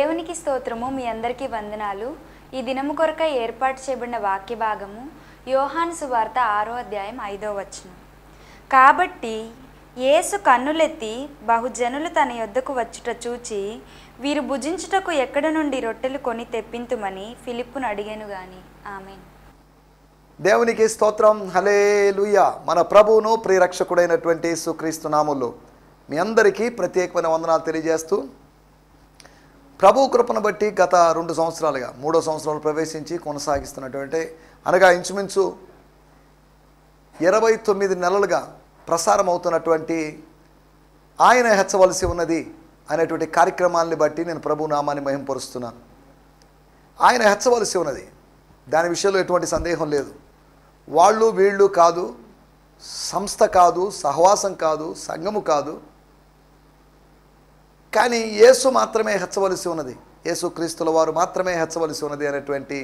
దేవునికి స్తోత్రము. మీ అందరికీ వందనాలు. ఈ దినము కొరకై ఏర్పాటు చేయబడిన వాక్య భాగము యోహాను సువార్త 6వ అధ్యాయం 5వ వచనం. కాబట్టి యేసు కన్నులెత్తి బహుజనులు తన యొద్దకు వచ్చుట చూచి, వీరు భుజించుటకు ఎక్కడ నుండి రొట్టెలు కొని తెప్పింతుమని ఫిలిప్పును అడిగాను గాని. ఆమేన్. దేవునికి స్తోత్రం. హల్లెలూయా. మన ప్రభువును ప్రియరక్షకుడైనటువంటి యేసుక్రీస్తు నామములో మీ అందరికీ ప్రత్యేకమైన వందనాలు తెలియజేస్తూ, ప్రభు కృపను బట్టి గత 2 సంవత్సరాలుగా 3వ సంవత్సరాలు ప్రవేశించి కొనసాగిస్తున్నటువంటి, అనగా ఇంచుమించు 29 నెలలుగా ప్రసారం అవుతున్నటువంటి ఆయన హెచ్చవలసి ఉన్నది అనేటువంటి కార్యక్రమాన్ని బట్టి నేను ప్రభు నామాన్ని మహింపరుస్తున్నాను. ఆయన హెచ్చవలసి ఉన్నది, దాని విషయంలో ఎటువంటి సందేహం లేదు. వాళ్ళు వీళ్ళు కాదు, సంస్థ కాదు, సహవాసం కాదు, సంఘము కాదు, కానీ యేసు మాత్రమే హెచ్చవలసి ఉన్నది, యేసుక్రీస్తుల వారు మాత్రమే హెచ్చవలసి ఉన్నది అనేటువంటి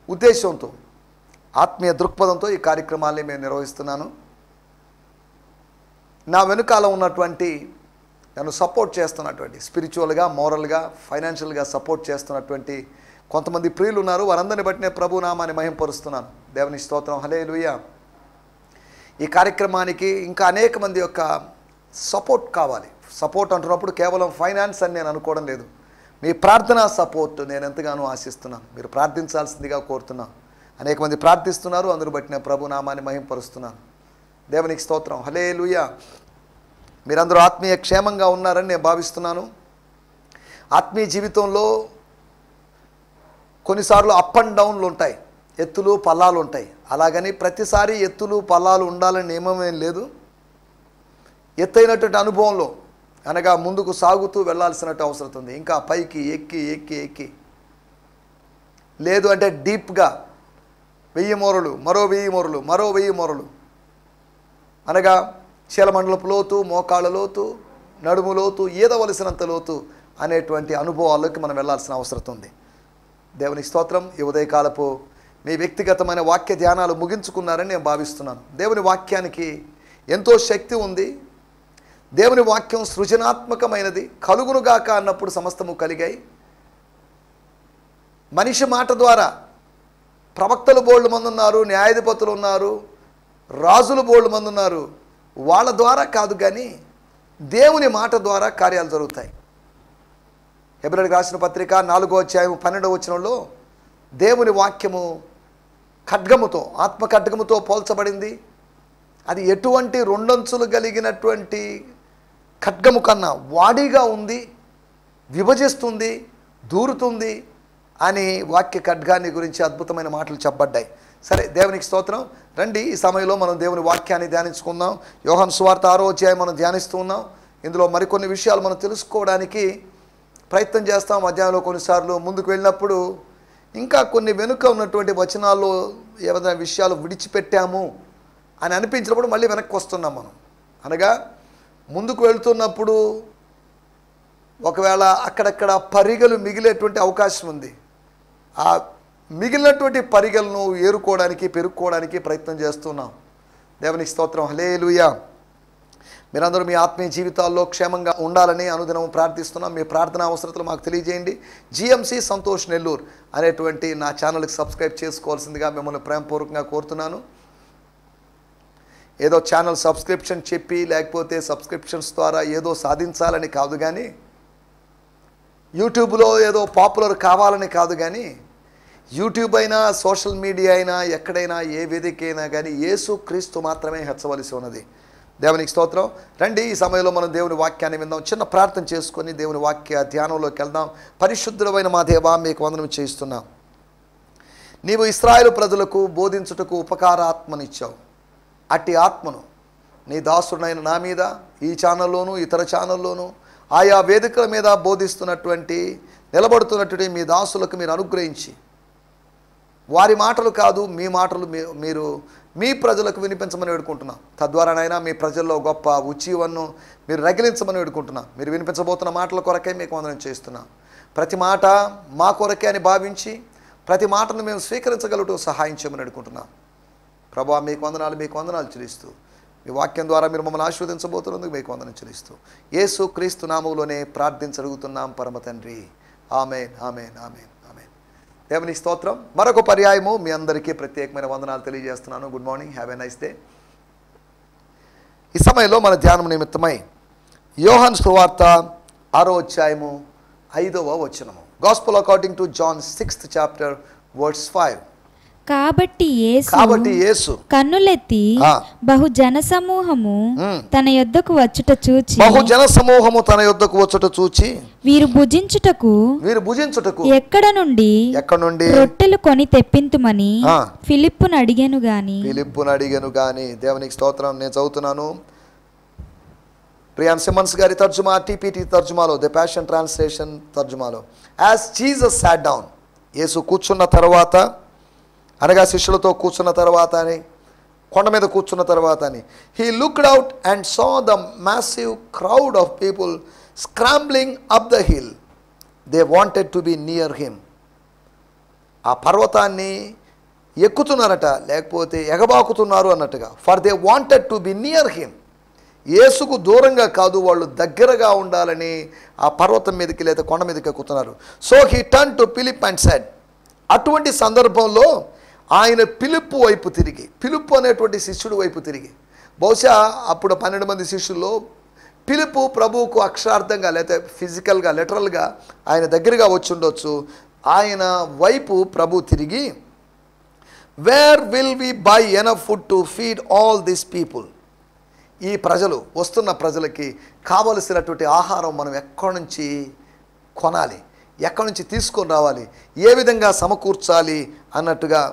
ఉద్దేశంతో, ఆత్మీయ దృక్పథంతో ఈ కార్యక్రమాన్ని నేను నిర్వహిస్తున్నాను. నా వెనుకాల ఉన్నటువంటి, నన్ను సపోర్ట్ చేస్తున్నటువంటి, స్పిరిచువల్గా, మోరల్గా, ఫైనాన్షియల్గా సపోర్ట్ చేస్తున్నటువంటి కొంతమంది ప్రియులు ఉన్నారు. వారందరిని బట్టి నేను ప్రభు నామాన్ని మహింపరుస్తున్నాను. దేవుని స్తోత్రం. హల్లెలూయా. ఈ కార్యక్రమానికి ఇంకా అనేక మంది యొక్క సపోర్ట్ కావాలి. సపోర్ట్ అంటున్నప్పుడు కేవలం ఫైనాన్స్ అని నేను అనుకోవడం లేదు. మీ ప్రార్థనా సపోర్ట్ నేను ఎంతగానో ఆశిస్తున్నాను. మీరు ప్రార్థించాల్సిందిగా కోరుతున్నాను. అనేక మంది ప్రార్థిస్తున్నారు, అందరూ బట్టి నేను ప్రభు నామాన్ని మహింపరుస్తున్నాను. దేవునికి స్తోత్రం. హల్లెలూయా. మీరందరూ ఆత్మీయ క్షేమంగా ఉన్నారని నేను భావిస్తున్నాను. ఆత్మీయ జీవితంలో కొన్నిసార్లు అప్ అండ్ డౌన్లు ఉంటాయి, ఎత్తులు పల్లాలు ఉంటాయి. అలాగని ప్రతిసారి ఎత్తులు పల్లాలు ఉండాలని నియమం ఏం లేదు. ఎత్తైనటువంటి అనుభవంలో, అనగా ముందుకు సాగుతూ వెళ్ళాల్సినట్టు అవసరం ఉంది. ఇంకా పైకి ఎక్కి ఎక్కి ఎక్కి, లేదు అంటే డీప్గా 1000 మూరలు, మరో 1000 మూరలు, మరో 1000 మూరలు, అనగా చీలమండలపు లోతు, మోకాళ్ళ లోతు, నడుము లోతు, ఈదవలసినంత లోతు అనేటువంటి అనుభవాల్లోకి మనం వెళ్ళాల్సిన అవసరం ఉంది. దేవునికి స్తోత్రం. ఈ ఉదయకాలపు మీ వ్యక్తిగతమైన వాక్య ధ్యానాలు ముగించుకున్నారని నేను భావిస్తున్నాను. దేవుని వాక్యానికి ఎంతో శక్తి ఉంది. దేవుని వాక్యం సృజనాత్మకమైనది. కలుగునుగాక అన్నప్పుడు సమస్తము కలిగాయి. మనిషి మాట ద్వారా ప్రవక్తలు బోల్డ్ మంది ఉన్నారు, న్యాయాధిపతులు ఉన్నారు, రాజులు బోల్డ్ మంది ఉన్నారు. వాళ్ళ ద్వారా కాదు, కానీ దేవుని మాట ద్వారా కార్యాలు జరుగుతాయి. హెబ్రీయులకు రాసిన పత్రిక 4వ అధ్యాయం 12వ వచనంలో దేవుని వాక్యము ఖడ్గముతో, ఆత్మ ఖడ్గముతో పోల్చబడింది. అది ఎటువంటి 2 అంచులు కలిగినటువంటి ఖడ్గము కన్నా వాడిగా ఉంది, విభజిస్తుంది, దూరుతుంది అని వాక్య ఖడ్గాన్ని గురించి అద్భుతమైన మాటలు చెప్పబడ్డాయి. సరే, దేవునికి స్తోత్రం. రండి, ఈ సమయంలో మనం దేవుని వాక్యాన్ని ధ్యానించుకుందాం. యోహాను సువార్త 6వ అధ్యాయం మనం ధ్యానిస్తూ ఉన్నాం. ఇందులో మరికొన్ని విషయాలు మనం తెలుసుకోవడానికి ప్రయత్నం చేస్తాం. అధ్యాయంలో కొన్నిసార్లు ముందుకు వెళ్ళినప్పుడు ఇంకా కొన్ని వెనుక ఉన్నటువంటి వచనాల్లో ఏదైనా విషయాలు విడిచిపెట్టాము అని అనిపించినప్పుడు మళ్ళీ వెనక్కి వస్తున్నాం మనం. అనగా ముందుకు వెళుతున్నప్పుడు ఒకవేళ అక్కడక్కడ పరిగెలు మిగిలేటువంటి అవకాశం ఉంది. ఆ మిగిలినటువంటి పరిగెలను ఏరుకోవడానికి, పెరుక్కోవడానికి ప్రయత్నం చేస్తున్నాం. దేవునికి స్తోత్రం. హల్లెలూయా. మీరందరూ మీ ఆత్మీయ జీవితాల్లో క్షేమంగా ఉండాలని అనుదినం ప్రార్థిస్తున్నాం. మీ ప్రార్థనా అవసరతలు మాకు తెలియజేయండి. జిఎంసి సంతోష్ నెల్లూరు అనేటువంటి నా ఛానల్కి సబ్స్క్రైబ్ చేసుకోవాల్సిందిగా మిమ్మల్ని ప్రేమపూర్వకంగా కోరుతున్నాను. ఏదో ఛానల్ సబ్స్క్రిప్షన్ చెప్పి, లేకపోతే సబ్స్క్రిప్షన్స్ ద్వారా ఏదో సాధించాలని కాదు, కానీ యూట్యూబ్లో ఏదో పాపులర్ కావాలని కాదు, కానీ యూట్యూబ్ అయినా, సోషల్ మీడియా అయినా, ఎక్కడైనా ఏ వేదిక అయినా కానీ యేసుక్రీస్తు మాత్రమే హెచ్చవలసి ఉన్నది. దేవునికి స్తోత్రం. రండి, ఈ సమయంలో మనం దేవుని వాక్యాన్ని విందాం. చిన్న ప్రార్థన చేసుకొని దేవుని వాక్య ధ్యానంలోకి వెళ్దాం. పరిశుద్ధుడైన మా దేవా, మీకు వందనం చేస్తున్నాం. నీవు ఇశ్రాయేలు ప్రజలకు బోధించుటకు ఉపకారాత్మనిచ్చావు. అట్టి ఆత్మను నీ దాసుడైన నా మీద, ఈ ఛానల్లోనూ ఇతర ఛానల్లోనూ ఆయా వేదికల మీద బోధిస్తున్నటువంటి, నిలబడుతున్నటువంటి మీ దాసులకు మీరు అనుగ్రహించి, వారి మాటలు కాదు మీ మాటలు మీరు మీ ప్రజలకు వినిపించమని వేడుకుంటున్నాం. తద్వారానైనా మీ ప్రజల్లో గొప్ప ఉచివన్ను మీరు రగిలించమని వేడుకుంటున్నాం. మీరు వినిపించబోతున్న మాటల కొరకే మీకు వందనం చేస్తున్నాం. ప్రతి మాట మా కొరకే అని భావించి ప్రతి మాటను మేము స్వీకరించగలుగుతూ సహాయం చేయమని వేడుకుంటున్నాం. ప్రభువా, మీకు వందనాలు చెల్లిస్తూ, మీ వాక్యం ద్వారా మీరు మమ్మల్ని ఆశీర్వదించబోతున్నందుకు మీకు వందనం చెల్లిస్తూ యేసు క్రీస్తు నామములోనే ప్రార్థించగలుగుతున్నాం పరమ తండ్రి. ఆమేన్, ఆమేన్, ఆమేన్, ఆమేన్. దేవుని స్తోత్రం. మరొక పర్యాయము మీ అందరికీ ప్రత్యేకమైన వందనాలు తెలియజేస్తున్నాను. Good morning, have a nice day. ఈ సమయంలో మన ధ్యానం నిమిత్తమై యోహాను సువార్త 6వ అధ్యాయము 5వ వచనము. Gospel according to John 6th chapter verse 5. కాబట్టి యేసు కన్నులెత్తి బహు జనసమూహము తన యొద్దకు వచ్చుట చూచి వీరు భుజించుటకు ఎక్కడ నుండి రొట్టెలు కొని తెప్పింతుమని ఫిలిప్పును అడిగెను గాని. దేవునికి స్తోత్రం. నేను చదువుతున్నాను ప్రియాన్ సిమన్స్ గారి తర్జుమా, టీపీటీ తర్జుమాలో, ది ప్యాషన్ ట్రాన్స్లేషన్ తర్జుమాలో, యాజ్ జీసస్ సాట్ డౌన్, యేసు కూర్చున్న తర్వాత, అనగా శిష్యులతో కూర్చున్న తర్వాత అని, కొండ మీద కూర్చున్న తర్వాత అని, he looked out and saw the massive crowd of people scrambling up the hill. They wanted to be near him. ఆ పర్వతాన్ని ఎక్కుతున్నారట, లేకపోతే ఎగబాకుతున్నారు అన్నట్టుగా. For they wanted to be near him. యేసుకు దూరంగా కాదు, వాళ్ళు దగ్గరగా ఉండాలని ఆ పర్వతం మీదకి లేదా కొండ మీదకి ఎక్కుతున్నారు. So he turn to Philip and said. అటువంటి సందర్భంలో ఆయన ఫిలిప్పు వైపు తిరిగి, ఫిలిప్పు అనేటువంటి శిష్యుడు వైపు తిరిగి, బహుశా అప్పుడు 12 మంది శిష్యుల్లో ఫిలిప్పు ప్రభువుకు అక్షరార్థంగా లేదా ఫిజికల్గా లిటరల్గా ఆయన దగ్గరగా వచ్చి ఉండొచ్చు. ఆయన వైపు ప్రభు తిరిగి, where will we buy enough food to feed all this people. ఈ ప్రజలు, వస్తున్న ప్రజలకి కావలసినటువంటి ఆహారం మనం ఎక్కడి నుంచి కొనాలి, ఎక్కడి నుంచి తీసుకొని రావాలి, ఏ విధంగా సమకూర్చాలి అన్నట్టుగా.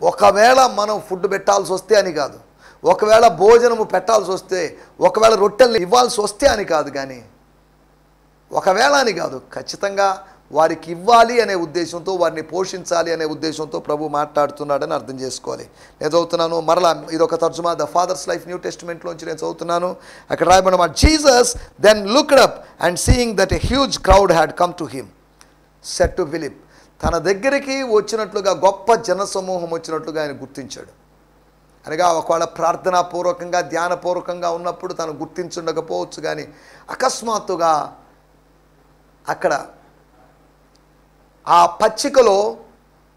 ఒకవేళ మనం ఫుడ్ పెట్టాల్సి వస్తే అని కాదు, ఒకవేళ భోజనము పెట్టాల్సి వస్తే, ఒకవేళ రొట్టెలు ఇవ్వాల్సి వస్తే అని కాదు, కానీ ఒకవేళ అని కాదు, ఖచ్చితంగా వారికి ఇవ్వాలి అనే ఉద్దేశంతో, వారిని పోషించాలి అనే ఉద్దేశంతో ప్రభు మాట్లాడుతున్నాడని అర్థం చేసుకోవాలి. నేను చదువుతున్నాను మరలా, ఇదొక తర్జుమా, ద ఫాదర్స్ లైఫ్ న్యూ టెస్టిమెంట్లోంచి నేను చదువుతున్నాను. అక్కడ రాయబడిన Jesus then looked up and seeing that a huge crowd had come to him said to Philip. తన దగ్గరికి వచ్చినట్లుగా, గొప్ప జనసమూహం వచ్చినట్లుగా ఆయన గుర్తించాడు. అనగా ఒకవేళ ప్రార్థనాపూర్వకంగా, ధ్యానపూర్వకంగా ఉన్నప్పుడు తను గుర్తించుండకపోవచ్చు, కానీ అకస్మాత్తుగా అక్కడ ఆ పచ్చికలో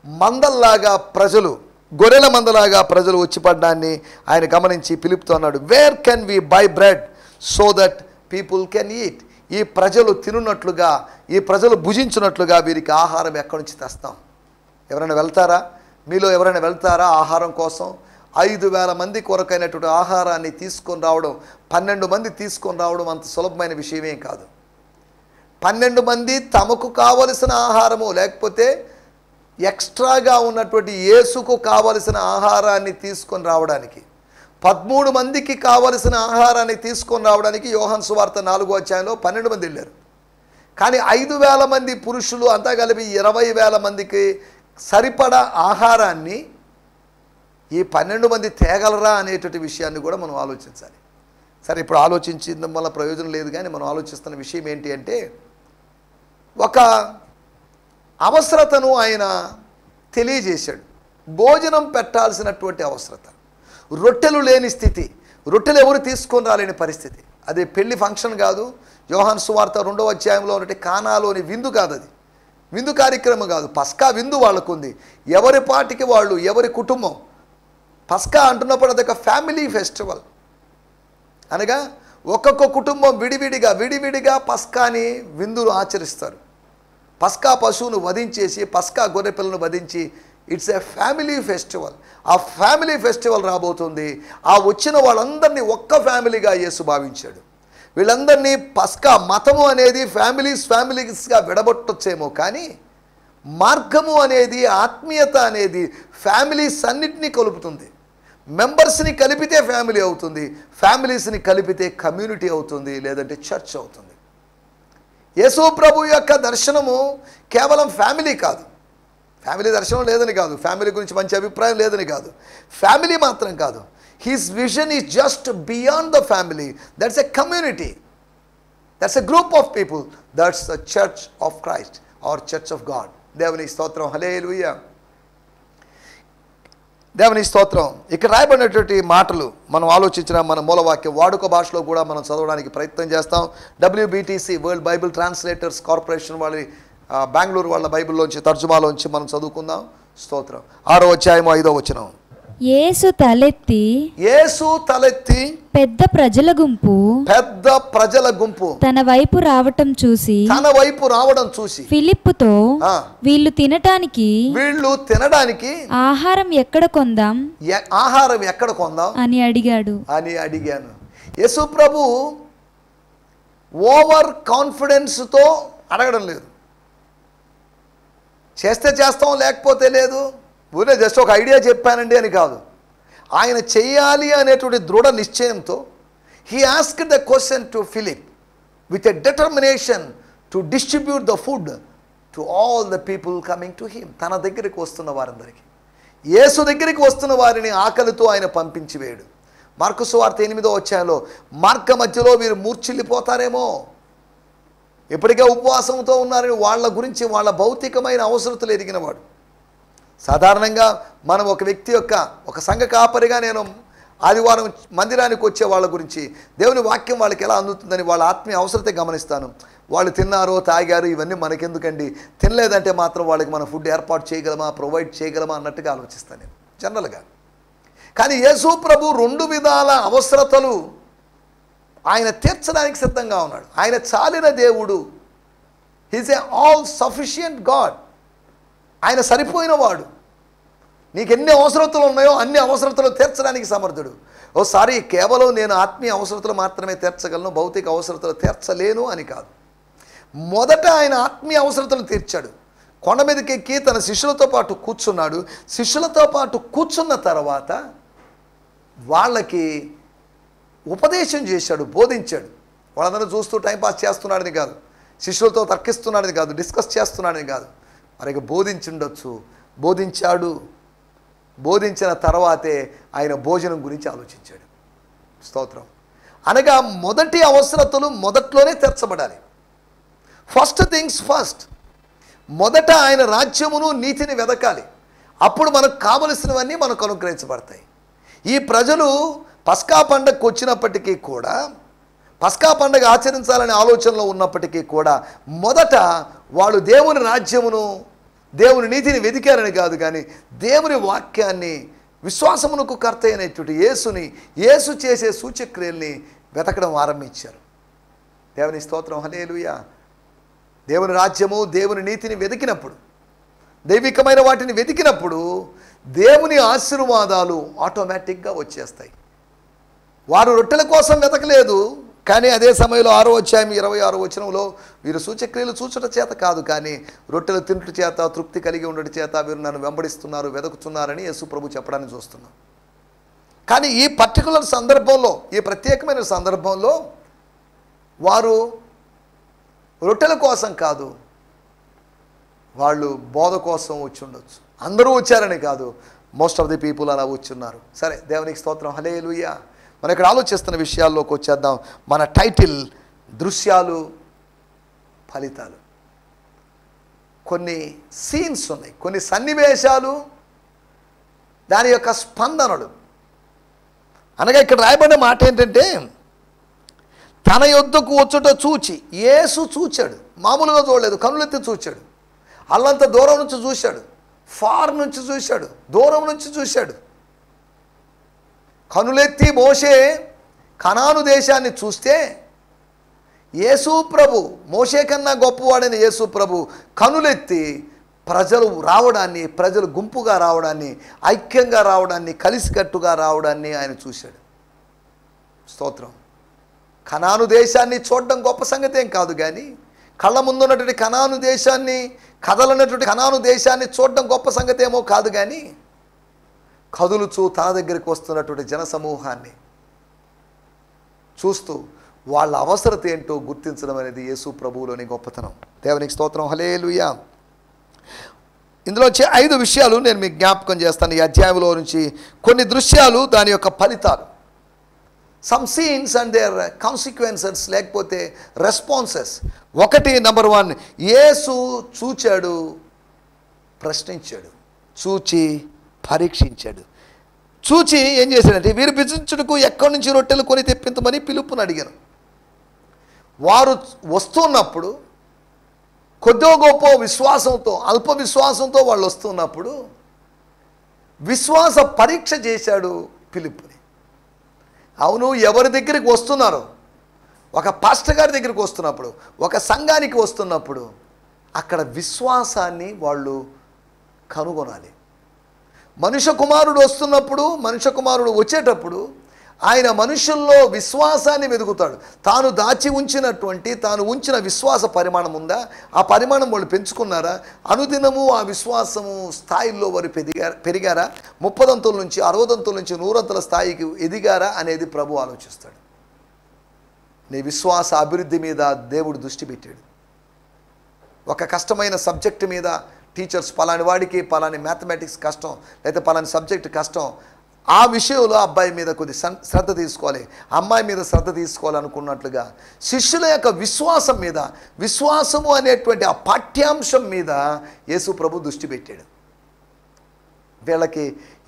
మందల్లాగా ప్రజలు, గొర్రెల మందలాగా ప్రజలు వచ్చి పడ్డాన్ని ఆయన గమనించి ఫిలిప్తో అన్నాడు, where can we buy bread so that people can eat. ఈ ప్రజలు తినున్నట్లుగా, ఈ ప్రజలు భుజించినట్లుగా వీరికి ఆహారం ఎక్కడి నుంచి తెస్తాం? ఎవరైనా వెళ్తారా? మీలో ఎవరైనా వెళ్తారా ఆహారం కోసం? 5,000 మంది కొరకైనటువంటి ఆహారాన్ని తీసుకొని రావడం, 12 మంది తీసుకొని రావడం అంత సులభమైన విషయమేం కాదు. 12 మంది తమకు కావలసిన ఆహారము, లేకపోతే ఎక్స్ట్రాగా ఉన్నటువంటి యేసుకు కావలసిన ఆహారాన్ని తీసుకొని రావడానికి, 13 మందికి కావలసిన ఆహారాన్ని తీసుకొని రావడానికి యోహాను సువార్త 4వ అధ్యాయంలో 12 మంది వెళ్ళారు. కానీ 5,000 మంది పురుషులు అంతా కలిపి 20,000 మందికి సరిపడా ఆహారాన్ని ఈ 12 మంది తేగలరా అనేటువంటి విషయాన్ని కూడా మనం ఆలోచించాలి. సరే, ఇప్పుడు ఆలోచించడం వల్ల ప్రయోజనం లేదు, కానీ మనం ఆలోచిస్తున్న విషయం ఏంటి అంటే, ఒక అవసరతను ఆయన తెలియజేశాడు. భోజనం పెట్టాల్సినటువంటి అవసరత, రొట్టెలు లేని స్థితి, రొట్టెలు ఎవరు తీసుకొని రాలేని పరిస్థితి. అది పెళ్లి ఫంక్షన్ కాదు, యోహాను సువార్త 2వ అధ్యాయంలో ఉన్నట్టు కానాలోని విందు కాదు, అది విందు కార్యక్రమం కాదు, పస్కా విందు వాళ్ళకుంది. ఎవరి పాటికి వాళ్ళు, ఎవరి కుటుంబం. పస్కా అంటున్నప్పుడు అదొక ఫ్యామిలీ ఫెస్టివల్. అనగా ఒక్కొక్క కుటుంబం విడివిడిగా పస్కాని విందులు ఆచరిస్తారు. పస్కా పశువును వధించేసి, పస్కా గొర్రె పిల్లను వధించి, ఇట్స్ ఏ ఫ్యామిలీ ఫెస్టివల్. ఆ ఫ్యామిలీ ఫెస్టివల్ రాబోతుంది. ఆ వచ్చిన వాళ్ళందరినీ ఒక్క ఫ్యామిలీగా యేసు భావించాడు. వీళ్ళందరినీ పస్కా మతము అనేది ఫ్యామిలీస్గా విడగొట్టొచ్చేమో, కానీ మార్గము అనేది, ఆత్మీయత అనేది ఫ్యామిలీస్ అన్నిటినీ కలుపుతుంది. మెంబర్స్ని కలిపితే ఫ్యామిలీ అవుతుంది, ఫ్యామిలీస్ని కలిపితే కమ్యూనిటీ అవుతుంది, లేదంటే చర్చ్ అవుతుంది. యేసు ప్రభు యొక్క దర్శనము కేవలం ఫ్యామిలీ కాదు, ఫ్యామిలీ దర్శనం లేదని కాదు, ఫ్యామిలీ గురించి మంచి అభిప్రాయం లేదని కాదు, ఫ్యామిలీ మాత్రం కాదు. His vision is just beyond the family. That's a community, that's a group of people, that's the church of Christ or church of God. దేవుని స్తోత్రం, హల్లెలూయా, దేవుని స్తోత్రం. ఇక్కడ రాయబడినటువంటి మాటలు మనం ఆలోచించిన మన మూలవాక్యం వాడుక భాషలో కూడా మనం చదవడానికి ప్రయత్నం చేస్తాం. WBTC, world Bible translators corporation వాళ్ళ బెంగళూరు వాళ్ళ బైబిల్లోంచి తర్జుమాలోంచి మనం చదువుకుందాం. స్తోత్రం. 6వ అధ్యాయం 5వ వచనం. యేసు తలెత్తి పెద్ద ప్రజల గుంపు తన వైపు రావడం చూసి ఫిలిప్పుతో వీళ్ళు తినటానికి ఆహారం ఎక్కడ కొందాం అని అడిగాను. యేసు ప్రభు ఓవర్ కాన్ఫిడెన్స్ తో అడగడం లేదు. చేస్తే చేస్తాం, లేకపోతే లేదు. ఊరే జస్ట్ ఒక ఐడియా చెప్పానండి అని కాదు. ఆయన చెయ్యాలి అనేటువంటి దృఢ నిశ్చయంతో he asked the question to Philip with a determination to distribute the food to all the people coming to him. తన దగ్గరికి వస్తున్న వారందరికీ, యేసు దగ్గరికి వస్తున్న వారిని ఆకలితో ఆయన పంపించి వేయడు. మార్కు సువార్త 8వ అధ్యాయంలో మార్గ మధ్యలో వీరు మూర్ఛిల్లిపోతారేమో, ఇప్పటికే ఉపవాసంతో ఉన్నారని వాళ్ళ గురించి, వాళ్ళ భౌతికమైన అవసరతలు ఎరిగినవాడు. సాధారణంగా మనం ఒక వ్యక్తి యొక్క ఒక సంఘ కాపరిగా నేను ఆదివారం మందిరానికి వచ్చే వాళ్ళ గురించి దేవుని వాక్యం వాళ్ళకి ఎలా అందుతుందని వాళ్ళ ఆత్మీయ అవసరత గమనిస్తాను. వాళ్ళు తిన్నారో తాగారు ఇవన్నీ మనకెందుకండి, తినలేదంటే మాత్రం వాళ్ళకి మనం ఫుడ్ ఏర్పాటు చేయగలమా, ప్రొవైడ్ చేయగలమా అన్నట్టుగా ఆలోచిస్తాను నేను జనరల్గా. కానీ యేసు ప్రభు 2 విధాల అవసరతలు ఆయన తీర్చడానికి సిద్ధంగా ఉన్నాడు. ఆయన చాలిన దేవుడు. He's a all sufficient God. ఆయన సరిపోయినవాడు. నీకు ఎన్ని అవసరతలు ఉన్నాయో అన్ని అవసరతలు తీర్చడానికి సమర్థుడు. ఓసారి కేవలం నేను ఆత్మీయ అవసరతలు మాత్రమే తీర్చగలను, భౌతిక అవసరతలు తీర్చలేను అని కాదు. మొదట ఆయన ఆత్మీయ అవసరతలు తీర్చాడు. కొండ మీదకి ఎక్కి తన శిష్యులతో పాటు కూర్చున్నాడు. శిష్యులతో పాటు కూర్చున్న తర్వాత వాళ్ళకి ఉపదేశం చేశాడు, బోధించాడు. వాళ్ళందరూ చూస్తూ టైంపాస్ చేస్తున్నాడని కాదు, శిష్యులతో తర్కిస్తున్నాడని కాదు, డిస్కస్ చేస్తున్నాడని కాదు, వారికి బోధించుండొచ్చు. బోధించాడు. బోధించిన తర్వాతే ఆయన భోజనం గురించి ఆలోచించాడు. స్తోత్రం. అనగా మొదటి అవసరతలు మొదట్లోనే తీర్చబడాలి. First things first. మొదట ఆయన రాజ్యమును నీతిని వెదకాలి. అప్పుడు మనకు కావలసినవన్నీ మనకు అనుగ్రహించబడతాయి. ఈ ప్రజలు పస్కా పండగకు వచ్చినప్పటికీ కూడా, పస్కా పండగ ఆచరించాలనే ఆలోచనలో ఉన్నప్పటికీ కూడా మొదట వాళ్ళు దేవుని రాజ్యమును, దేవుని నీతిని వెతికారని కాదు, కానీ దేవుని వాక్యాన్ని, విశ్వాసమునకు కర్త అయినటువంటి యేసుని, యేసు చేసే సూచక్రియల్ని వెతకడం ఆరంభించారు. దేవుని స్తోత్రం. హల్లెలూయా. దేవుని రాజ్యము, దేవుని నీతిని వెతికినప్పుడు, దైవికమైన వాటిని వెతికినప్పుడు దేవుని ఆశీర్వాదాలు ఆటోమేటిక్గా వచ్చేస్తాయి. వారు రొట్టెల కోసం వెతకలేదు, కానీ అదే సమయంలో 6వ అధ్యాయం 26వ వచనంలో వీరు సూచక్రియలు చూచుట చేత కాదు, కానీ రొట్టెలు తినుట చేత, తృప్తి కలిగి ఉండట చేత వీరు నన్ను వెంబడిస్తున్నారు, వెతుకుతున్నారని యేసు ప్రభు చెప్పడాన్ని చూస్తున్నాం. కానీ ఈ పర్టికులర్ సందర్భంలో, ఈ ప్రత్యేకమైన సందర్భంలో వారు రొట్టెల కోసం కాదు, వాళ్ళు బోధ కోసం వచ్చి ఉండొచ్చు. అందరూ వచ్చారని కాదు, మోస్ట్ ఆఫ్ ది పీపుల్ అలా వచ్చున్నారు. సరే, దేవునికి స్తోత్రం. హల్లెలూయా. మనం ఇక్కడ ఆలోచిస్తున్న విషయాల్లోకి వచ్చేద్దాం. మన టైటిల్ దృశ్యాలు, ఫలితాలు. కొన్ని సీన్స్ ఉన్నాయి, కొన్ని సన్నివేశాలు, దాని యొక్క స్పందనలు. అనగా ఇక్కడ రాయబడిన మాట ఏంటంటే, తన యొద్దకు వచ్చుట చూచి, యేసు చూచాడు. మామూలుగా చూడలేదు, కనులెత్తి చూచాడు. అల్లంత దూరం నుంచి చూశాడు, ఫార్ నుంచి చూశాడు, దూరం నుంచి చూశాడు. కనులెత్తి మోషే కనాను దేశాన్ని చూస్తే, యేసు ప్రభు, మోషే కన్నా గొప్పవాడైన యేసు ప్రభు కనులెత్తి ప్రజలు రావడాన్ని, ప్రజలు గుంపుగా రావడాన్ని, ఐక్యంగా రావడాన్ని, కలిసికట్టుగా రావడాన్ని ఆయన చూశాడు. స్తోత్రం. కనాను దేశాన్ని చూడడం గొప్ప సంగతి ఏం కాదు, కానీ కళ్ళ ముందున్నటువంటి కనాను దేశాన్ని, కదలనటువంటి కనాను దేశాన్ని చూడడం గొప్ప సంగతి ఏమో కాదు, కానీ కదులుచూ తన దగ్గరికి వస్తున్నటువంటి జనసమూహాన్ని చూస్తూ వాళ్ళ అవసరత ఏంటో గుర్తించడం అనేది యేసు ప్రభువులోని గొప్పతనం. దేవునికి స్తోత్రం. హల్లెలూయా. ఇందులో వచ్చే 5 విషయాలు నేను మీకు జ్ఞాపకం చేస్తాను. ఈ అధ్యాయంలో నుంచి కొన్ని దృశ్యాలు, దాని యొక్క ఫలితాలు. Some scenes and their consequences, లేకపోతే రెస్పాన్సెస్. 1, నంబర్ 1, యేసు చూచాడు, ప్రశ్నించాడు, చూచి పరీక్షించాడు. చూచి ఏం చేశాడంటే, వీరు భుజించుటకు ఎక్కడి నుంచి రొట్టెలు కొని తెప్పించమని పిలుపుని అడిగారు. వారు వస్తున్నప్పుడు కొద్దో గొప్ప విశ్వాసంతో, అల్ప విశ్వాసంతో వాళ్ళు వస్తున్నప్పుడు విశ్వాస పరీక్ష చేశాడు ఫిలిప్పుని. అవును, ఎవరి దగ్గరికి వస్తున్నారు? ఒక పాస్టర్ గారి దగ్గరికి వస్తున్నప్పుడు, ఒక సంఘానికి వస్తున్నప్పుడు అక్కడ విశ్వాసాన్ని వాళ్ళు కనుగొనాలి. మనుష్య కుమారుడు వస్తున్నప్పుడు, మనుష్య కుమారుడు వచ్చేటప్పుడు ఆయన మనుషుల్లో విశ్వాసాన్ని వెతుకుతాడు. తాను దాచి ఉంచినటువంటి, తాను ఉంచిన విశ్వాస పరిమాణం ఉందా? ఆ పరిమాణం వాళ్ళు పెంచుకున్నారా? అనుదినము ఆ విశ్వాసము స్థాయిల్లో వారు పెరిగారా? 30 అంతుల నుంచి 60 అంతుల నుంచి 100 అంతుల స్థాయికి ఎదిగారా అనేది ప్రభు ఆలోచిస్తాడు. నీ విశ్వాస అభివృద్ధి మీద దేవుడు దృష్టి పెట్టాడు. ఒక కష్టమైన సబ్జెక్టు మీద టీచర్స్ పలాని వాడికి పలాని మ్యాథమెటిక్స్ కష్టం, లేకపోతే పలాని సబ్జెక్ట్ కష్టం, ఆ విషయంలో అబ్బాయి మీద కొద్ది శ్రద్ధ తీసుకోవాలి, అమ్మాయి మీద శ్రద్ధ తీసుకోవాలనుకున్నట్లుగా శిష్యుల యొక్క విశ్వాసం మీద, విశ్వాసము అనేటువంటి ఆ పాఠ్యాంశం మీద యేసు ప్రభు దృష్టి పెట్టాడు. వీళ్ళకి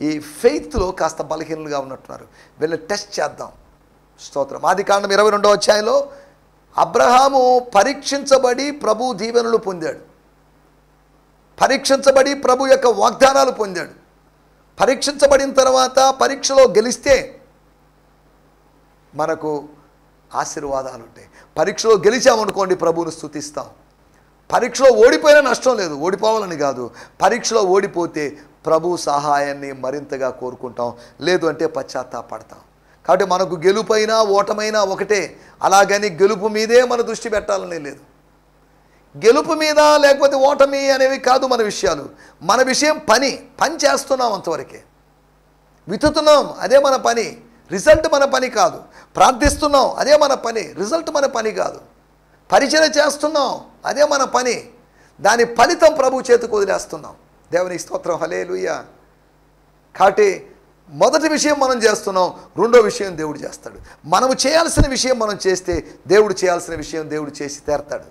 ఈ ఫెయిత్లో కాస్త బలహీనలుగా ఉన్నట్టున్నారు, వీళ్ళని టెస్ట్ చేద్దాం. స్తోత్రం. ఆదికాండం 22వ అధ్యాయంలో అబ్రహాము పరీక్షించబడి ప్రభు దీవెనలు పొందాడు, పరీక్షించబడి ప్రభు యొక్క వాగ్దానాలు పొందాడు. పరీక్షించబడిన తర్వాత పరీక్షలో గెలిస్తే మనకు ఆశీర్వాదాలు ఉంటాయి. పరీక్షలో గెలిచామనుకోండి ప్రభువును స్తుతిస్తాం. పరీక్షలో ఓడిపోయినా నష్టం లేదు, ఓడిపోవాలని కాదు. పరీక్షలో ఓడిపోతే ప్రభు సహాయాన్ని మరింతగా కోరుకుంటాం, లేదు అంటే పశ్చాత్తాపడతాం. కాబట్టి మనకు గెలుపైనా ఓటమైనా ఒకటే. అలాగని గెలుపు మీదే మన దృష్టి పెట్టాలని లేదు. గెలుపు మీద లేకపోతే ఓటమి అనేవి కాదు మన విషయాలు. మన విషయం పని చేస్తున్నాం, అంతవరకే. విత్తుతున్నాం, అదే మన పని, రిజల్ట్ మన పని కాదు. ప్రార్థిస్తున్నాం, అదే మన పని, రిజల్ట్ మన పని కాదు. పరిచయం చేస్తున్నాం, అదే మన పని, దాని ఫలితం ప్రభు చేతికి వదిలేస్తున్నాం. దేవునికి స్తోత్రం, హల్లెలూయా. కాబట్టి మొదటి విషయం మనం చేస్తున్నాం, రెండో విషయం దేవుడు చేస్తాడు. మనము చేయాల్సిన విషయం మనం చేస్తే దేవుడు చేయాల్సిన విషయం దేవుడు చేసి తీరతాడు.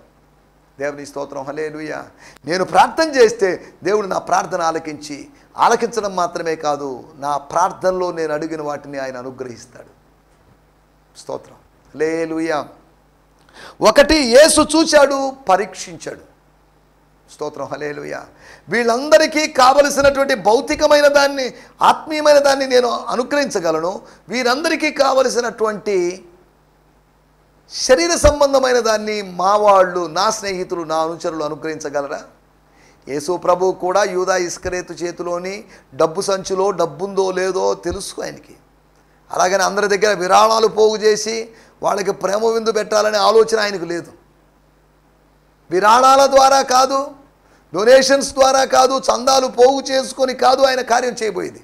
దేవుని స్తోత్రం, హల్లెలూయా. నేను ప్రార్థన చేస్తే దేవుడు నా ప్రార్థన ఆలకించడం మాత్రమే కాదు, నా ప్రార్థనలో నేను అడిగిన వాటిని ఆయన అనుగ్రహిస్తాడు. స్తోత్రం, హల్లెలూయా. ఒకటి, యేసు చూశాడు, పరీక్షించాడు. స్తోత్రం, హల్లెలూయా. వీళ్ళందరికీ కావలసినటువంటి భౌతికమైన దాన్ని, ఆత్మీయమైన దాన్ని నేను అనుగ్రహించగలను. వీరందరికీ కావలసినటువంటి శరీర సంబంధమైన దాన్ని మా వాళ్ళు, నా స్నేహితులు, నా అనుచరులు అనుగ్రహించగలరా? యేసు ప్రభు కూడా యూదా ఇస్కరేతు చేతిలోని డబ్బు సంచులో డబ్బుందో లేదో తెలుసు ఆయనకి. అలాగని అందరి దగ్గర విరాళాలు పోగు చేసి వాళ్ళకి ప్రేమ విందు పెట్టాలనే ఆలోచన ఆయనకు లేదు. విరాళాల ద్వారా కాదు, డొనేషన్స్ ద్వారా కాదు, చందాలు పోగు చేసుకొని కాదు ఆయన కార్యం చేయబోయేది.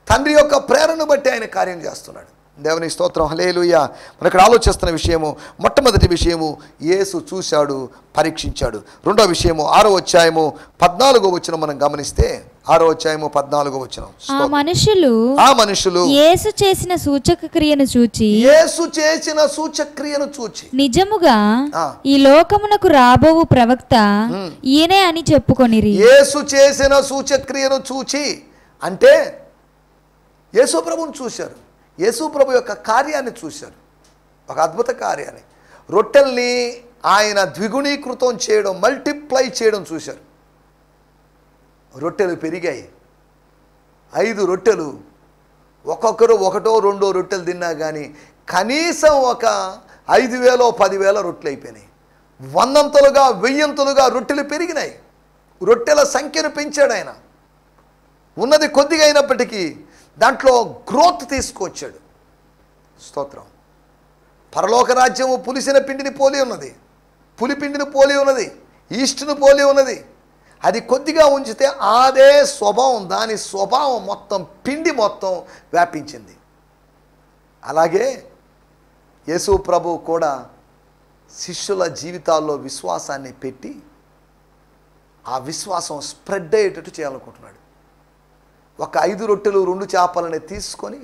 తండ్రి యొక్క ప్రేరణను బట్టి ఆయన కార్యం చేస్తున్నాడు. దేవుని స్తోత్రం, హల్లెలూయా. మనం ఇక్కడ ఆలోచిస్తున్న విషయము, మొట్టమొదటి విషయము యేసు చూశాడు, పరీక్షించాడు. రెండో విషయము 6వ అధ్యాయము 14వ వచనం మనం గమనిస్తే, 6వ అధ్యాయము 14వ వచనం. ఆ మనుషులు యేసు చేసిన సూచక్రియను చూచి నిజముగా ఈ లోకమునకు రాబోవు ప్రవక్త ఈయనే అని చెప్పుకొనిరి. యేసు చేసిన సూచక్రియను చూచి అంటే యేసు ప్రభువును చూశారు, యేసు ప్రభు యొక్క కార్యాన్ని చూశారు, ఒక అద్భుత కార్యాన్ని. రొట్టెల్ని ఆయన ద్విగుణీకృతం చేయడం, మల్టిప్లై చేయడం చూశారు. రొట్టెలు పెరిగాయి. 5 రొట్టెలు, ఒక్కొక్కరు 1, 2 రొట్టెలు తిన్నా కానీ కనీసం ఒక 5,000 10,000 రొట్టెలు అయిపోయినాయి. 100 1000 రొట్టెలు పెరిగినాయి. రొట్టెల సంఖ్యను పెంచాడు ఆయన. ఉన్నది కొద్దిగా అయినప్పటికీ దాంట్లో గ్రోత్ తీసుకొచ్చాడు. స్తోత్రం. పరలోక రాజ్యము పులిసిన పిండిని పోలి ఉన్నది, పులిపిండిని పోలి ఉన్నది, ఈస్ట్ను పోలి ఉన్నది. అది కొద్దిగా ఉంచితే అదే స్వభావం, దాని స్వభావం మొత్తం పిండి మొత్తం వ్యాపించింది. అలాగే యేసు ప్రభు కూడా శిష్యుల జీవితాల్లో విశ్వాసాన్ని పెట్టి ఆ విశ్వాసం స్ప్రెడ్ అయ్యేటట్టు చేయాలనుకుంటున్నాడు. ఒక 5 రొట్టెలు 2 చేపలని తీసుకొని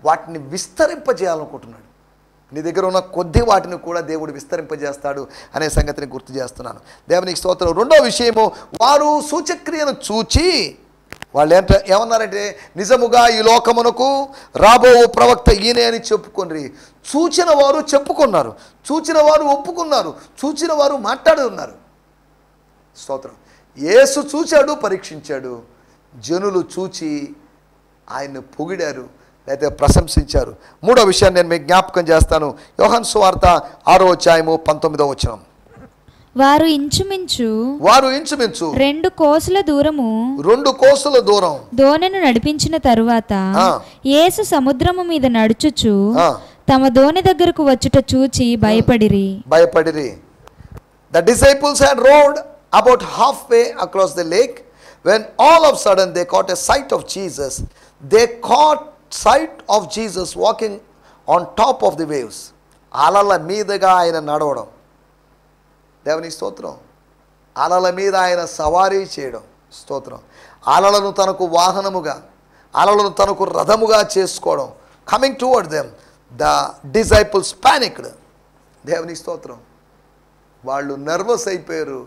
వాటిని విస్తరింపజేయాలనుకుంటున్నాడు. నీ దగ్గర ఉన్న కొద్ది వాటిని కూడా దేవుడు విస్తరింపజేస్తాడు అనే సంగతిని గుర్తు చేస్తున్నాను. దేవునికి స్తోత్రం. రెండో విషయము, వారు సూచక్రియను చూచి వాళ్ళు ఏమన్నారంటే, నిజముగా ఈ లోకమునకు రాబో ప్రవక్త ఈయనే అని చెప్పుకొని, చూచిన వారు చెప్పుకున్నారు, చూచిన వారు ఒప్పుకున్నారు, చూచిన వారు మాట్లాడుతున్నారు. స్తోత్రం. యేసు చూచాడు, పరీక్షించాడు. జనులు చూచి ఆయన్ని పొగిడారు, లేకపోతే ప్రశంసించారు. మూడో విషయాన్ని నేను మీకు జ్ఞాపకం చేస్తాను. యోహాను సువార్త 6వ అధ్యాయము 19వ వచనం. వారు ఇంచుమించు 2 కోసుల దూరము దోణెను నడిపించిన తరువాత యేసు సముద్రము మీద నడుచుచు తమ దోణి దగ్గరకు వచ్చుట చూచి భయపడిరి. The disciples had rowed about halfway across the lake when all of a sudden they caught a sight of Jesus. They caught sight of Jesus walking on top of the waves. అలల మీదగా ఆయన నడవడం. దేవుని స్తోత్రం. అలల మీద ఆయన సవారీ చేయడం. స్తోత్రం. అలలను తనకు వాహనముగా, అలలను తనకు రథముగా చేసుకోవడం. Coming toward them the disciples panicked. దేవుని స్తోత్రం. వాళ్ళు నర్వస్ అయిపోయారు.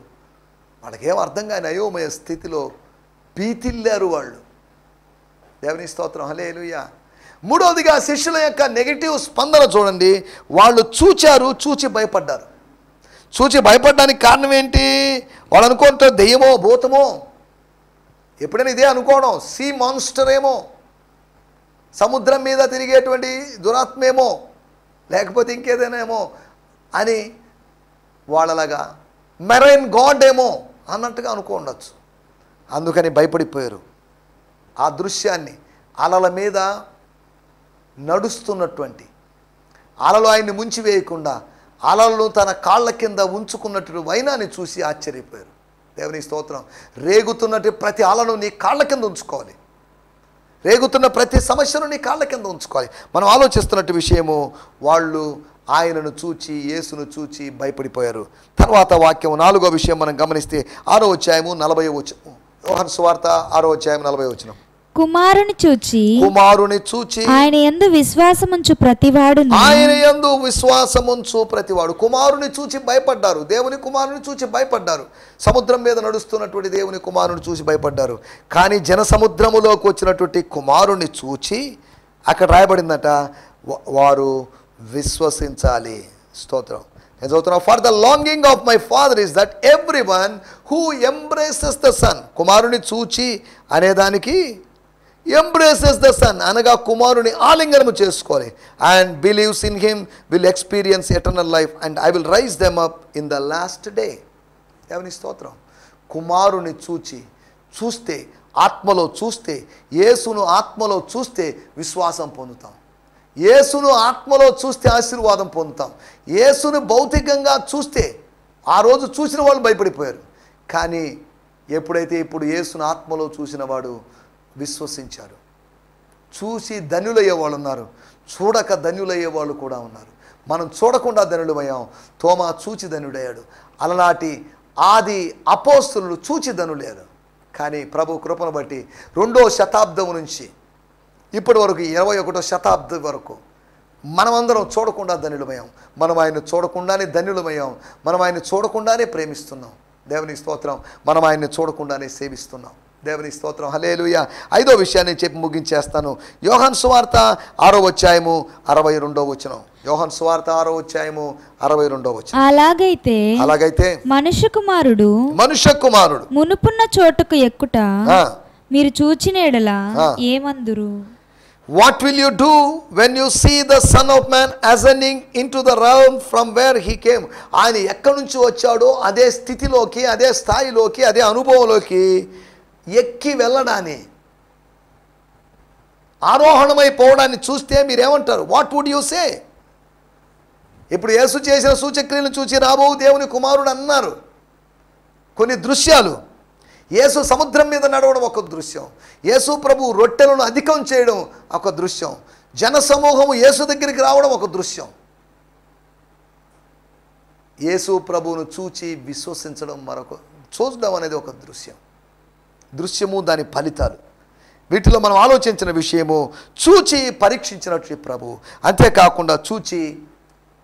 వాళ్ళకేం అర్థం కాని అయోమయ స్థితిలో భీతిల్లారు వాళ్ళు. దేవుని స్తోత్రం. హల్లెలూయా. మూడవదిగా శిష్యుల యొక్క నెగటివ్ స్పందన చూడండి. వాళ్ళు చూచి భయపడ్డారు. చూచి భయపడడానికి కారణం ఏంటి? వాళ్ళు అనుకుంటారు దెయ్యమో భూతమో. ఎప్పుడైనా ఇదే అనుకోవడం, సీ మాన్స్టర్ ఏమో, సముద్రం మీద తిరిగేటువంటి దురాత్మేమో, లేకపోతే ఇంకేదైనా ఏమో అని వాళ్ళలాగా మెరైన్ గాడ్ ఏమో అన్నట్టుగా అనుకోండొచ్చు. అందుకని భయపడిపోయారు. ఆ దృశ్యాన్ని, అలల మీద నడుస్తున్నటువంటి, అలలు ఆయన్ని ముంచివేయకుండా అలలను తన కాళ్ళ కింద ఉంచుకున్నట్టు వైనాన్ని చూసి ఆశ్చర్యపోయారు. దేవుని స్తోత్రం. రేగుతున్నట్టు ప్రతి అలను నీ కాళ్ళ కింద ఉంచుకోవాలి. రేగుతున్న ప్రతి సమస్యను నీ కాళ్ళ కింద ఉంచుకోవాలి. మనం ఆలోచిస్తున్నట్టు విషయము, వాళ్ళు ఆయనను చూచి, యేసును చూచి భయపడిపోయారు. తర్వాత వాక్యం 4వ విషయం మనం గమనిస్తే 6వ అధ్యాయము 40వ వచనం. యోహాను సువార్త 6వ అధ్యాయం 40వ వచనం. కుమారుని చూచి ఆయన యందు విశ్వాసముంచు ప్రతివాడు. కుమారుని చూచి భయపడ్డారు. దేవుని కుమారుని చూచి భయపడ్డారు. సముద్రం మీద నడుస్తున్నటువంటి దేవుని కుమారుని చూసి భయపడ్డారు. కానీ జన సముద్రములోకి వచ్చినటువంటి కుమారుని చూచి అక్కడ రాయబడిందట, వారు విశ్వసించాలి. స్తోత్రం. నేను చదువుతున్నా. For the longing of my Father is that everyone who embraces the Son. కుమారుని చూచి అనేదానికి ఎంబ్రేసెస్ ద సన్ అనగా కుమారుని ఆలింగనము చేసుకోవాలి. And believes in him will experience eternal life and I will raise them up in the last day. దేవుని స్తోత్రం. కుమారుని చూస్తే ఆత్మలో చూస్తే, యేసును ఆత్మలో చూస్తే విశ్వాసం పొందుతాం. యేసును ఆత్మలో చూస్తే ఆశీర్వాదం పొందుతాం. యేసును భౌతికంగా చూస్తే, ఆ రోజు చూసిన వాళ్ళు భయపడిపోయారు. కానీ ఎప్పుడైతే ఇప్పుడు యేసును ఆత్మలో చూసిన వాడు విశ్వసించారు. చూసి ధన్యులయ్యే వాళ్ళు ఉన్నారు, చూడక ధన్యులయ్యే వాళ్ళు కూడా ఉన్నారు. మనం చూడకుండా ధన్యులమయ్యాం. తోమా చూచి ధన్యుడయ్యాడు. అలనాటి ఆది అపోస్తలులు చూచి ధన్యులయ్యారు. కానీ ప్రభు కృపను బట్టి 2వ శతాబ్దం నుంచి ఇప్పటి వరకు 21వ శతాబ్దం వరకు మనమందరం చూడకుండా ధన్యులమయ్యాం. మనం ఆయన్ని చూడకుండానే ధన్యులమయ్యాం. మనం ఆయన్ని చూడకుండానే ప్రేమిస్తున్నాం. దేవుని స్తోత్రం. మనం ఆయన్ని చూడకుండానే సేవిస్తున్నాం. దేవుని స్తోత్రం. హల్లెలూయా. 5వ విషయాన్ని చెప్పి ముగించేస్తాను. యోహాను సువార్త 6వ అధ్యాయము 62వ వచనం. యోహాను సువార్త 6వ అధ్యాయము 62వ వచనం. అలాగైతే మనుష్య కుమారుడు మునుపున్న చోటుకు ఎక్కుట మీరు చూచిన ఎడల ఏమందురు? What will you do when you see the Son of Man ascending into the realm from where he came? ఆయన ఎక్కడి నుంచి వచ్చాడో అదే స్థితిలోకి, అదే స్థాయిలోకి, అదే అనుభవంలోకి ఎక్కి వెళ్ళడాన్ని, ఆరోహణమైపోవడాన్ని చూస్తే మీరేమంటారు? What would you say? ఇప్పుడు యేసు చేసిన సూచక్రియలను చూసి రాబో దేవుని కుమారుడు అన్నారు. కొన్ని దృశ్యాలు, యేసు సముద్రం మీద నడవడం ఒక దృశ్యం, యేసు ప్రభు రొట్టెలను అధికం చేయడం ఒక దృశ్యం, జన సమూహము యేసు దగ్గరికి రావడం ఒక దృశ్యం. యేసు ప్రభువును చూచి విశ్వసించడం చూడడం అనేది ఒక దృశ్యము, దాని ఫలితాలు. వీటిలో మనం ఆలోచించిన విషయము చూచి పరీక్షించినటువంటి ప్రభు, అంతేకాకుండా చూచి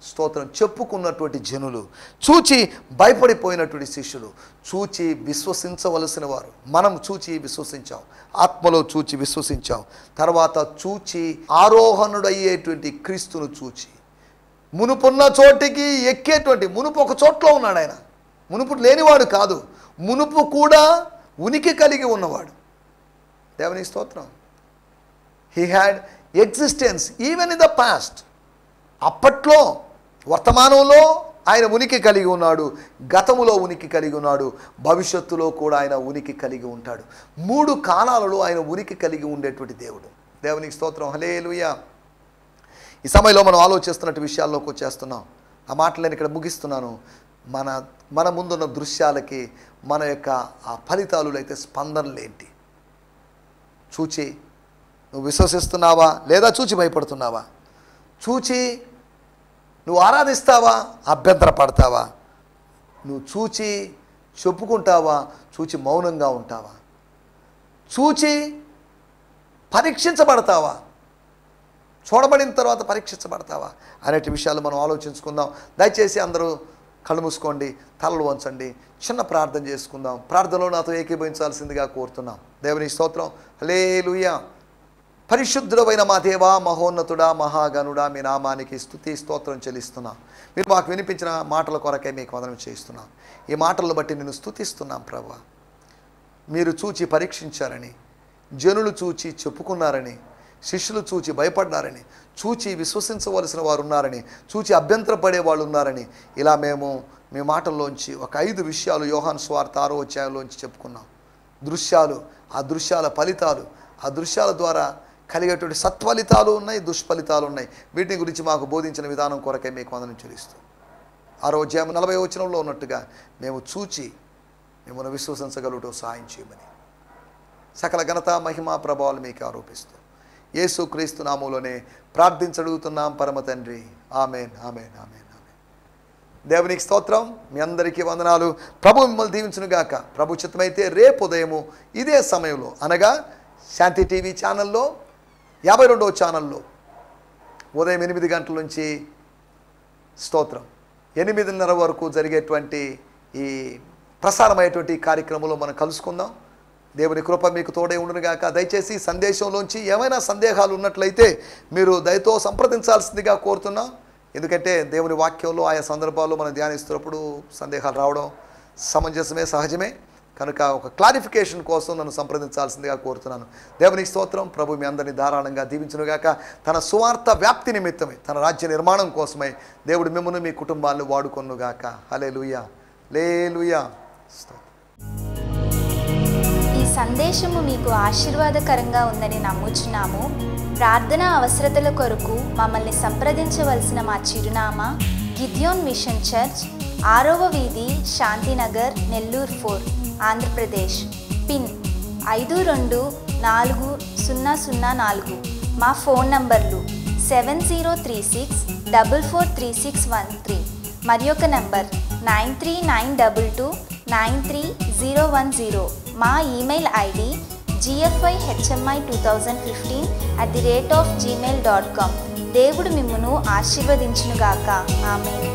స్తోత్రం చెప్పుకున్నటువంటి జనులు, చూచి భయపడిపోయినటువంటి శిష్యులు, చూచి విశ్వసించవలసిన వారు. మనం చూచి విశ్వసించాం, ఆత్మలో చూచి విశ్వసించాం. తర్వాత చూచి ఆరోహణుడయ్యేటువంటి క్రీస్తును చూచి మునుపున్న చోటికి ఎక్కేటువంటి, మునుపు ఒక చోట్లో ఉన్నాడు ఆయన, మునుపు లేనివాడు కాదు, మునుపు కూడా ఉనికి కలిగి ఉన్నవాడు. దేవునికి స్తోత్రం. He had existence even in the past. అప్పట్లో వర్తమానంలో ఆయన ఉనికి కలిగి ఉన్నాడు, గతములో ఉనికి కలిగి ఉన్నాడు, భవిష్యత్తులో కూడా ఆయన ఉనికి కలిగి ఉంటాడు. 3 కాలాలలో ఆయన ఉనికి కలిగి ఉండేటువంటి దేవుడు. దేవునికి స్తోత్రం. హల్లెలూయా. ఈ సమయంలో మనం ఆలోచిస్తున్నట్టు విషయాల్లోకి వచ్చేస్తున్నాం. ఆ మాటలు నేను ఇక్కడ ముగిస్తున్నాను. మన ముందున్న దృశ్యాలకి మన యొక్క ఆ ఫలితాలు అయితే స్పందనలు ఏంటి? చూచి నువ్వు విశ్వసిస్తున్నావా, లేదా చూచి భయపడుతున్నావా? చూచి నువ్వు ఆరాధిస్తావా, అభ్యంతరపడతావా? నువ్వు చూచి చెప్పుకుంటావా, చూచి మౌనంగా ఉంటావా? చూచి పరీక్షించబడతావా, చూడబడిన తర్వాత పరీక్షించబడతావా అనేటి విషయాలు మనం ఆలోచించుకుందాం. దయచేసి అందరూ కళ్ళు మూసుకోండి, తలలు వంచండి, చిన్న ప్రార్థన చేసుకుందాం. ప్రార్థనలో నాతో ఏకీభవించాల్సిందిగా కోరుతున్నాం. దేవుని స్తోత్రం. హల్లెలూయా. పరిశుద్ధుడైన మా దేవా, మహోన్నతుడా, మహాగణుడా, మీ నామానికి స్తుతి స్తోత్రం చెల్లిస్తున్నాం. మీరు మాకు వినిపించిన మాటల కొరకే మీకు వందనం చేస్తున్నాం. ఈ మాటలను బట్టి నేను స్తుతిస్తున్నాం ప్రభువా. మీరు చూచి పరీక్షించారని, జనులు చూచి చెప్పుకున్నారని, శిష్యులు చూచి భయపడ్డారని, చూచి విశ్వసించవలసిన వారు ఉన్నారని, చూచి అభ్యంతరపడే వాళ్ళు ఉన్నారని, ఇలా మేము మీ మాటల్లోంచి ఒక 5 విషయాలు యోహాను సువార్త 6వ అధ్యాయంలోంచి చెప్పుకున్నాం. దృశ్యాలు, ఆ దృశ్యాల ఫలితాలు, ఆ దృశ్యాల ద్వారా కలిగేటువంటి సత్ఫలితాలు ఉన్నాయి, దుష్ఫలితాలు ఉన్నాయి. వీటిని గురించి మాకు బోధించిన విధానం కొరకే మీకు వందనం చెల్లిస్తూ 6వ అధ్యాయం 40వ వచనంలో ఉన్నట్టుగా మేము చూచి మిమ్మల్ని విశ్వసించగలుగుటూ సహాయం చేయమని సకల ఘనత, మహిమ, ప్రభావాలు మీకు ఆరోపిస్తూ యేసు క్రీస్తు నామములోనే ప్రార్థించడుగుతున్నాం పరమ తండ్రి. Amen, amen, amen, amen. దేవునికి స్తోత్రం. మీ అందరికీ వందనాలు. ప్రభు మిమ్మల్ని దీవించునుగాక. ప్రభు చిత్తమైతే రేపు ఉదయము ఇదే సమయంలో, అనగా శాంతి టీవీ ఛానల్లో 52వ ఛానల్లో ఉదయం 8 గంటల నుంచి స్తోత్రం 8:30 వరకు జరిగేటువంటి ఈ ప్రసారమయ్యేటువంటి కార్యక్రమంలో మనం కలుసుకుందాం. దేవుని కృప మీకు తోడే ఉండునుగాక. దయచేసి సందేశంలోంచి ఏమైనా సందేహాలు ఉన్నట్లయితే మీరు దయతో సంప్రదించాల్సిందిగా కోరుతున్నాం. ఎందుకంటే దేవుని వాక్యంలో ఆయా సందర్భాల్లో మనం ధ్యానిస్తున్నప్పుడు సందేహాలు రావడం సమంజసమే, సహజమే. కనుక ఒక క్లారిఫికేషన్ కోసం నన్ను సంప్రదించాల్సిందిగా కోరుతున్నాను. దేవునికి స్తోత్రం. ప్రభు మీ అందరినీ ధారాళంగా దీవించునుగాక. తన సువార్త వ్యాప్తి నిమిత్తమై, తన రాజ్య నిర్మాణం కోసమై దేవుడు మిమ్మల్ని, మీ కుటుంబాలను వాడుకొనుగాక. హల్లెలూయా, హల్లెలూయా. ఈ సందేశము మీకు ఆశీర్వాదకరంగా ఉందని నమ్ముచున్నాము. ప్రార్థన అవసరతల కొరకు మమ్మల్ని సంప్రదించవలసిన మా చిరునామా గిద్యోన్ మిషన్ చర్చ్, 6వ వీధి, శాంతినగర్, నెల్లూరు 4, ఆంధ్రప్రదేశ్. పిన్ 524004. మా ఫోన్ నంబర్లు 7036443613 మరి ఒక నంబర్ 9392293010. మా ఈమెయిల్ ఐడి gfihmi2015@gmail.com. దేవుడు మిమ్మును ఆశీర్వదించునుగాక. ఆమేన్.